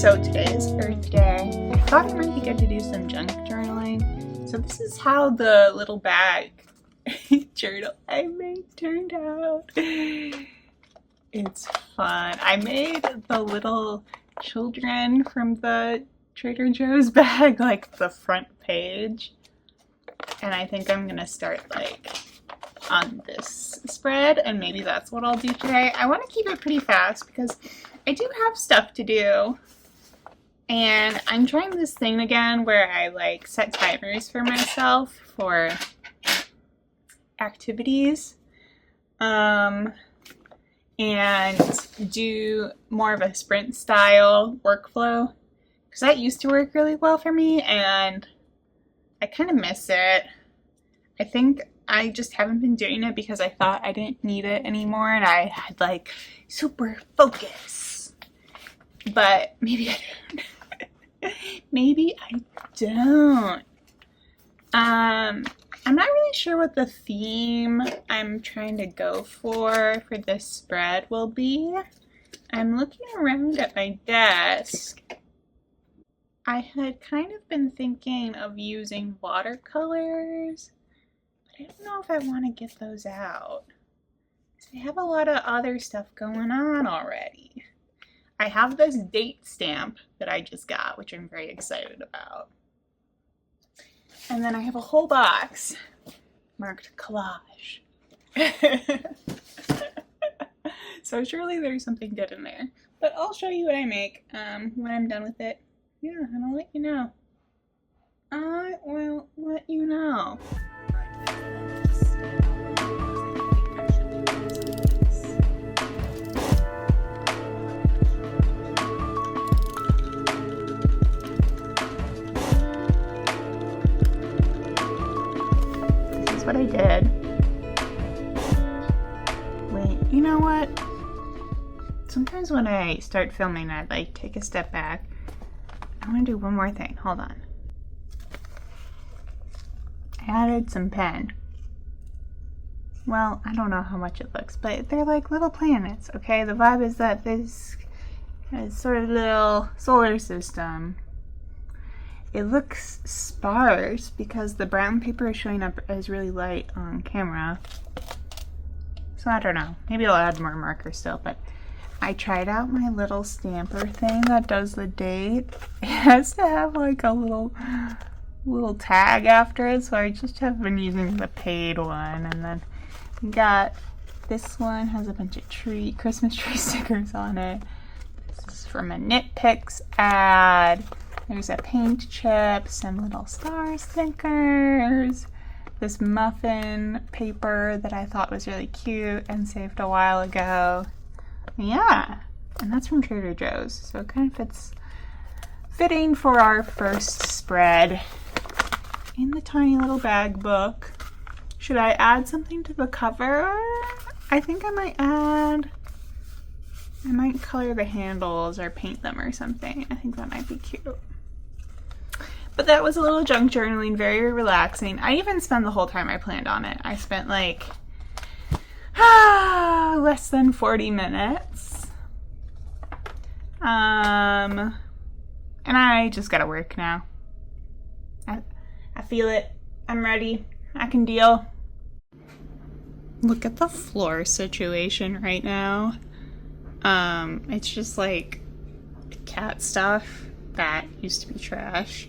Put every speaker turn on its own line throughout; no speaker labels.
So today is Earth Day. I thought it might be good to do some junk journaling. So this is how the little bag journal I made turned out. It's fun. I made the little children from the Trader Joe's bag like the front page. And I think I'm gonna start like on this spread, and maybe that's what I'll do today. I want to keep it pretty fast because I do have stuff to do. And I'm trying this thing again where I like set timers for myself for activities and do more of a sprint style workflow, because that used to work really well for me and I kind of miss it. I think I just haven't been doing it because I thought I didn't need it anymore and I had like super focus, but maybe I don't. Maybe I don't. I'm not really sure what the theme I'm trying to go for this spread will be. I'm looking around at my desk. I had kind of been thinking of using watercolors, but I don't know if I want to get those out. I have a lot of other stuff going on already. I have this date stamp that I just got, which I'm very excited about. And then I have a whole box marked collage. So surely there's something good in there. But I'll show you what I make when I'm done with it. Yeah, and I'll let you know. I will let you know. What I did. Wait, you know what? Sometimes when I start filming, I like take a step back. I want to do one more thing. Hold on. I added some pen. Well, I don't know how much it looks, but they're like little planets, okay? The vibe is that this is sort of little solar system. It looks sparse because the brown paper is showing up as really light on camera. So I don't know. Maybe I'll add more markers still, but I tried out my little stamper thing that does the date. It has to have like a little tag after it, so I just have been using the paid one. And then we got this one, has a bunch of Christmas tree stickers on it. This is from a Knit Picks ad. There's a paint chip, some little star stickers, this muffin paper that I thought was really cute and saved a while ago. Yeah, and that's from Trader Joe's, so it kind of fitting for our first spread in the tiny little bag book. Should I add something to the cover? I think I might color the handles or paint them or something. I think that might be cute. But that was a little junk journaling, very relaxing. I even spent the whole time I planned on it. I spent like less than 40 minutes. And I just gotta work now. I feel it. I'm ready. I can deal. Look at the floor situation right now. It's just like cat stuff that used to be trash.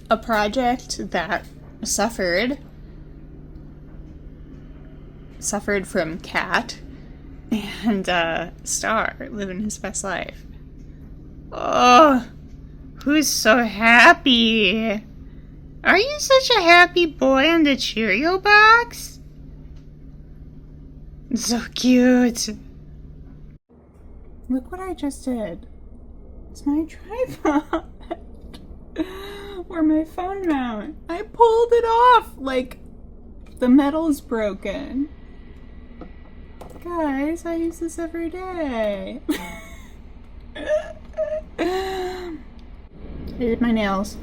A project that suffered from Cat and Star living his best life. Oh, who's so happy? Are you such a happy boy in the Cheerio box? So cute. Look what I just did. It's my tripod. Or my phone mount. I pulled it off like the metal's broken. Guys, I use this every day. I did my nails.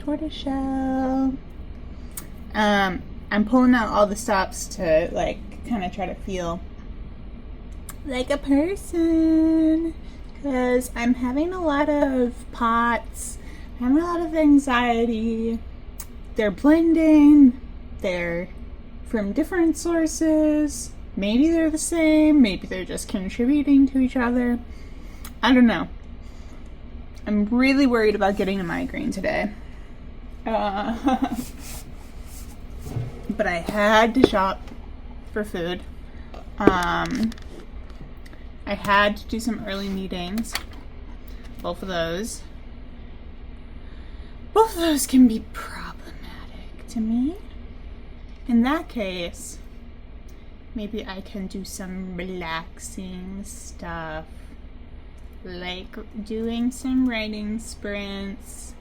Tortoiseshell. I'm pulling out all the stops to like kind of try to feel like a person, because I'm having a lot of pots, I'm having a lot of anxiety. They're blending, they're from different sources, maybe they're the same, maybe they're just contributing to each other. I don't know. I'm really worried about getting a migraine today. But I had to shop for food. I had to do some early meetings. Both of those can be problematic to me. In that case, maybe I can do some relaxing stuff, like doing some writing sprints.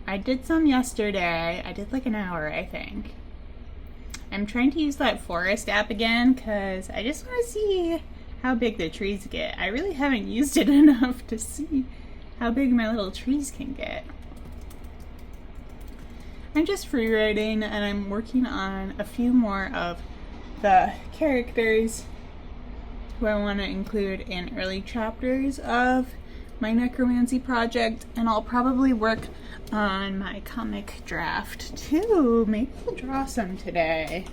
I did some yesterday. I did like an hour, I think. I'm trying to use that forest app again because I just want to see how big the trees get. I really haven't used it enough to see how big my little trees can get. I'm just free writing and I'm working on a few more of the characters who I want to include in early chapters of my necromancy project, and I'll probably work on my comic draft too. Maybe I'll draw some today.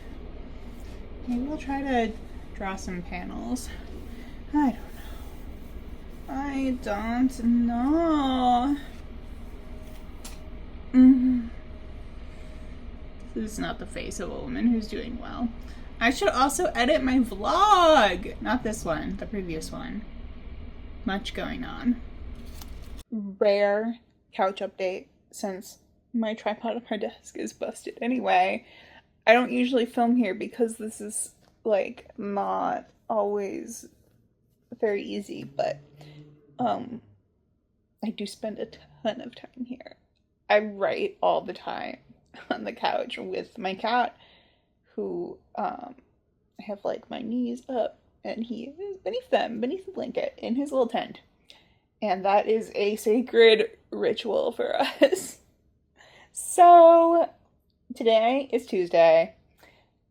Maybe we'll try to draw some panels. I don't know. This is not the face of a woman who's doing well. I should also edit my vlog. Not this one, the previous one. Much going on. Rare couch update since my tripod on my desk is busted anyway. I don't usually film here because this is like not always very easy, but I do spend a ton of time here. I write all the time on the couch with my cat, who I have like my knees up and he is beneath the blanket in his little tent. And that is a sacred ritual for us. So today is Tuesday.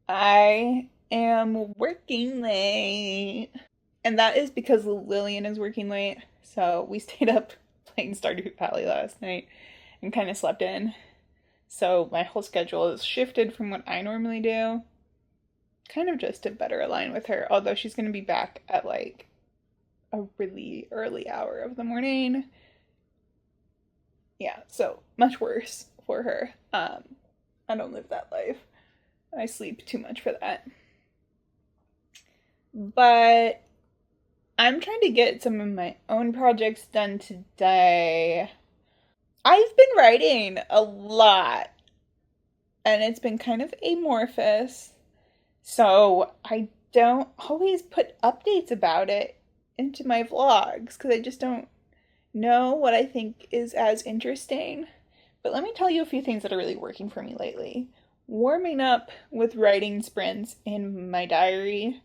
I am working late. And that is because Lillian is working late. So we stayed up playing Stardew Valley last night and kind of slept in. So my whole schedule is shifted from what I normally do. Kind of just to better align with her. Although she's going to be back at like a really early hour of the morning. Yeah, so much worse for her. I don't live that life. I sleep too much for that. But I'm trying to get some of my own projects done today. I've been writing a lot, and it's been kind of amorphous, so I don't always put updates about it into my vlogs because I just don't know what I think is as interesting. But let me tell you a few things that are really working for me lately. Warming up with writing sprints in my diary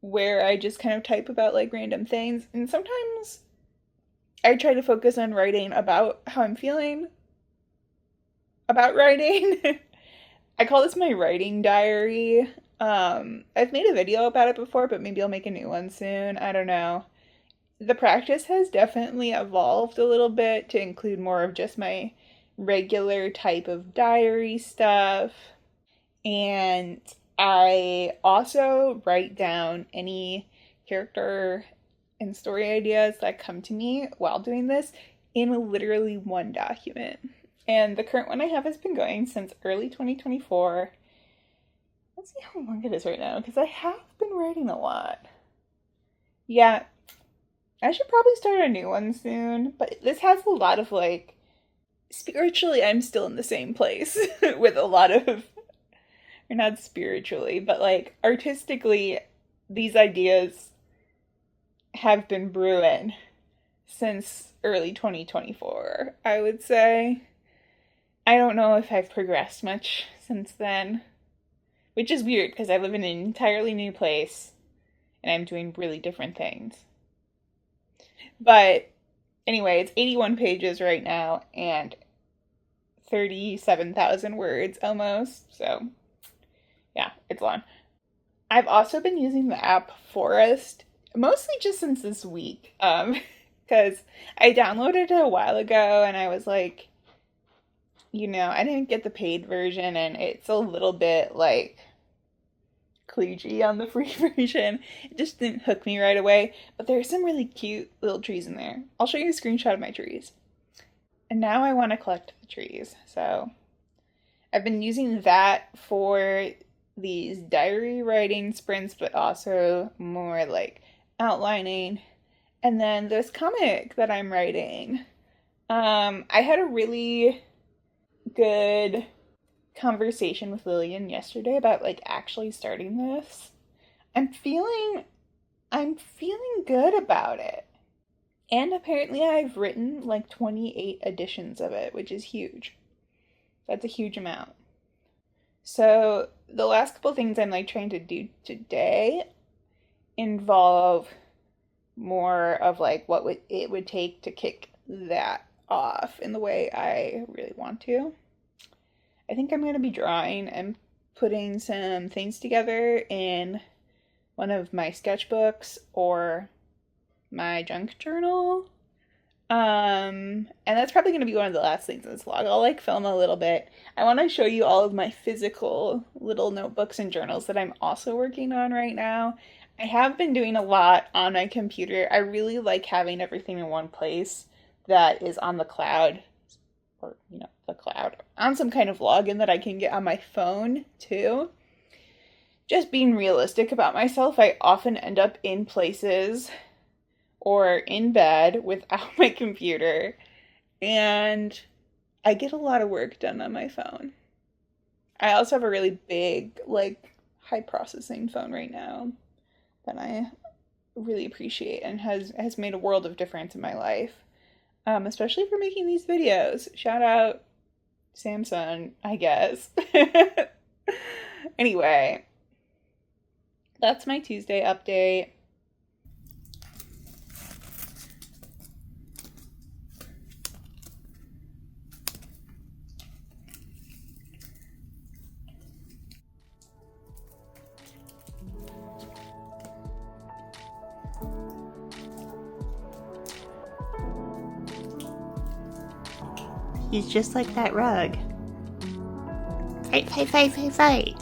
where I just kind of type about like random things, and sometimes I try to focus on writing about how I'm feeling about writing. I call this my writing diary. I've made a video about it before, but maybe I'll make a new one soon. I don't know. The practice has definitely evolved a little bit to include more of just my regular type of diary stuff. And I also write down any character and story ideas that come to me while doing this in literally one document. And the current one I have has been going since early 2024. Let's see how long it is right now, because I have been writing a lot. Yeah, I should probably start a new one soon, but this has a lot of like, spiritually I'm still in the same place with a lot of, or not spiritually, but like artistically, these ideas have been brewing since early 2024, I would say. I don't know if I've progressed much since then, which is weird because I live in an entirely new place and I'm doing really different things. But anyway, it's 81 pages right now and 37,000 words almost, so yeah, it's long. I've also been using the app Forest mostly just since this week, because I downloaded it a while ago and I was like, I didn't get the paid version and it's a little bit like kludgy on the free version. It just didn't hook me right away, but there are some really cute little trees in there. I'll show you a screenshot of my trees. And now I want to collect the trees, so I've been using that for these diary writing sprints, but also more like outlining. And then this comic that I'm writing. I had a really good conversation with Lillian yesterday about like actually starting this. I'm feeling good about it. And apparently I've written like 28 editions of it, which is huge. That's a huge amount. So the last couple things I'm like trying to do today involve more of like what it would take to kick that off in the way I really want to. I think I'm going to be drawing and putting some things together in one of my sketchbooks or my junk journal. And that's probably going to be one of the last things in this vlog. I'll like film a little bit. I want to show you all of my physical little notebooks and journals that I'm also working on right now. I have been doing a lot on my computer. I really like having everything in one place that is on the cloud, or the cloud, on some kind of login that I can get on my phone too. Just being realistic about myself, I often end up in places or in bed without my computer, and I get a lot of work done on my phone. I also have a really big, like, high processing phone right now that I really appreciate and has made a world of difference in my life, especially for making these videos. Shout out Samsung, I guess. Anyway, that's my Tuesday update. He's just like that rug. Fight, fight, fight, fight, fight.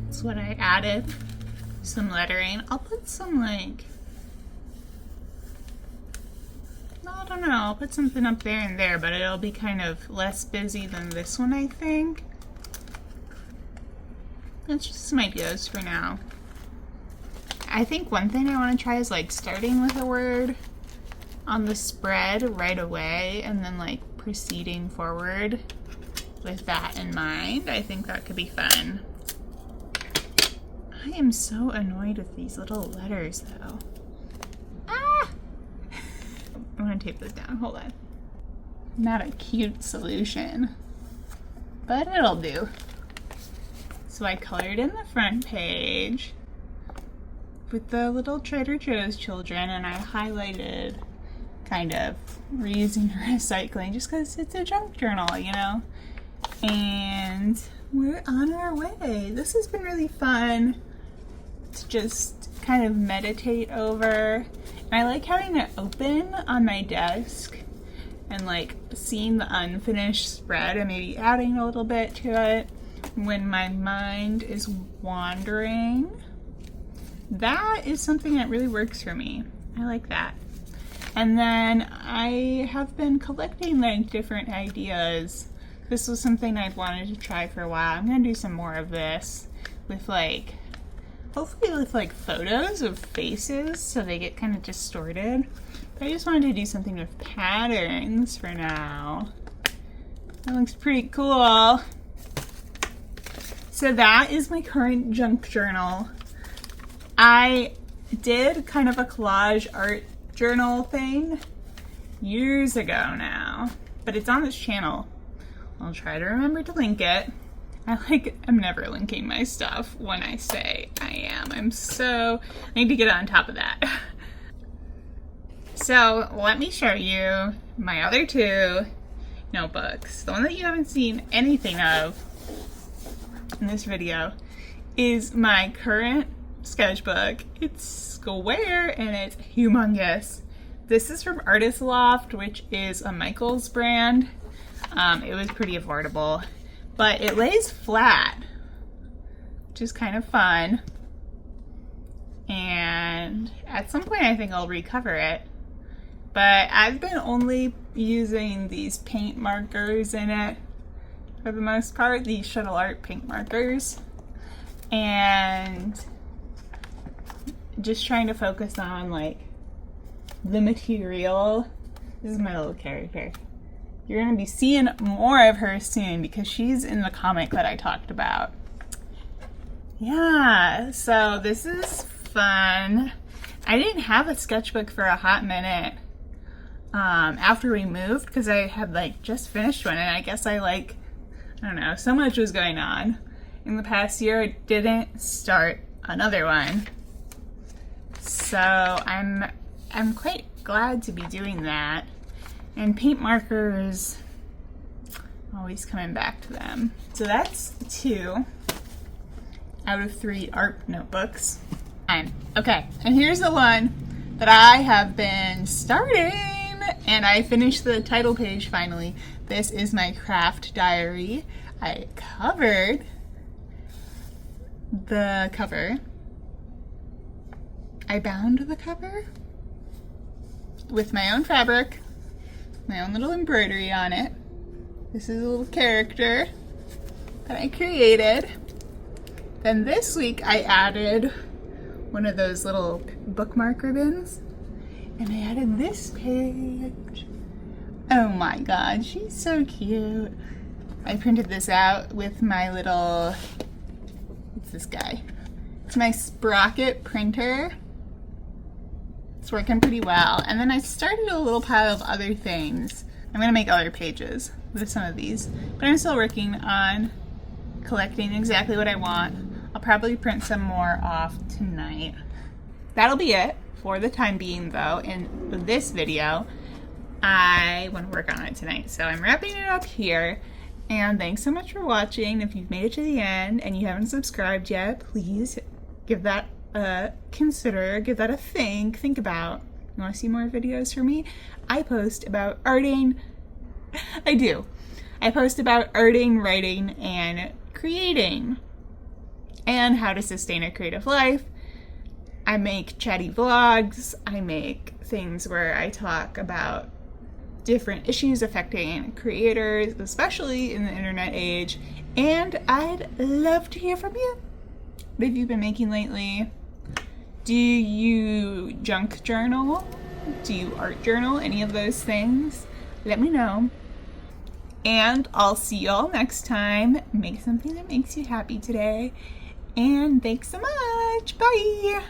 That's what I added. Some lettering. I'll put some like, I don't know, I'll put something up there and there, but it'll be kind of less busy than this one, I think. That's just some ideas for now. I think one thing I want to try is like starting with a word on the spread right away and then like proceeding forward with that in mind. I think that could be fun. I am so annoyed with these little letters though. Ah! I'm gonna tape this down, hold on. Not a cute solution, but it'll do. So I colored in the front page with the little Trader Joe's children, and I highlighted kind of reusing and recycling just because it's a junk journal, you know? And we're on our way. This has been really fun to just kind of meditate over. And I like having it open on my desk and like seeing the unfinished spread and maybe adding a little bit to it when my mind is wandering. That is something that really works for me. I like that. And then I have been collecting like different ideas. This was something I'd wanted to try for a while. I'm gonna do some more of this with like, hopefully with like photos of faces so they get kind of distorted. But I just wanted to do something with patterns for now. That looks pretty cool. So that is my current junk journal. I did kind of a collage art journal thing years ago now, but it's on this channel. I'll try to remember to link it. I'm never linking my stuff when I say I am. I need to get on top of that. So let me show you my other two notebooks. The one that you haven't seen anything of in this video is my current sketchbook. It's square and it's humongous. This is from Artist Loft, which is a Michaels brand. It was pretty affordable, but it lays flat, which is kind of fun. And at some point I think I'll recover it. But I've been only using these paint markers in it for the most part, these shuttle art paint markers. And just trying to focus on like the material. This is my little character. You're gonna be seeing more of her soon because she's in the comic that I talked about. Yeah, so this is fun. I didn't have a sketchbook for a hot minute after we moved because I had like just finished one, and I guess I don't know, so much was going on in the past year. I didn't start another one. So I'm quite glad to be doing that. And paint markers, always coming back to them. So that's 2 out of 3 art notebooks. Okay, and here's the one that I have been starting, and I finished the title page finally. This is my craft diary. I covered the cover. I bound the cover with my own fabric, my own little embroidery on it. This is a little character that I created. Then this week I added one of those little bookmark ribbons, and I added this page. Oh my god, she's so cute. I printed this out with my little, what's this guy? It's my Sprocket printer. It's working pretty well. And then I started a little pile of other things. I'm gonna make other pages with some of these, but I'm still working on collecting exactly what I want. I'll probably print some more off tonight. That'll be it for the time being though. In this video, I want to work on it tonight. So I'm wrapping it up here. And thanks so much for watching. If you've made it to the end and you haven't subscribed yet, please give that give that a think about. You want to see more videos from me? I post about arting. I do. I post about arting, writing, and creating, and how to sustain a creative life. I make chatty vlogs. I make things where I talk about different issues affecting creators, especially in the internet age. And I'd love to hear from you. What have you been making lately? Do you junk journal? Do you art journal? Any of those things? Let me know. And I'll see y'all next time. Make something that makes you happy today. And thanks so much. Bye.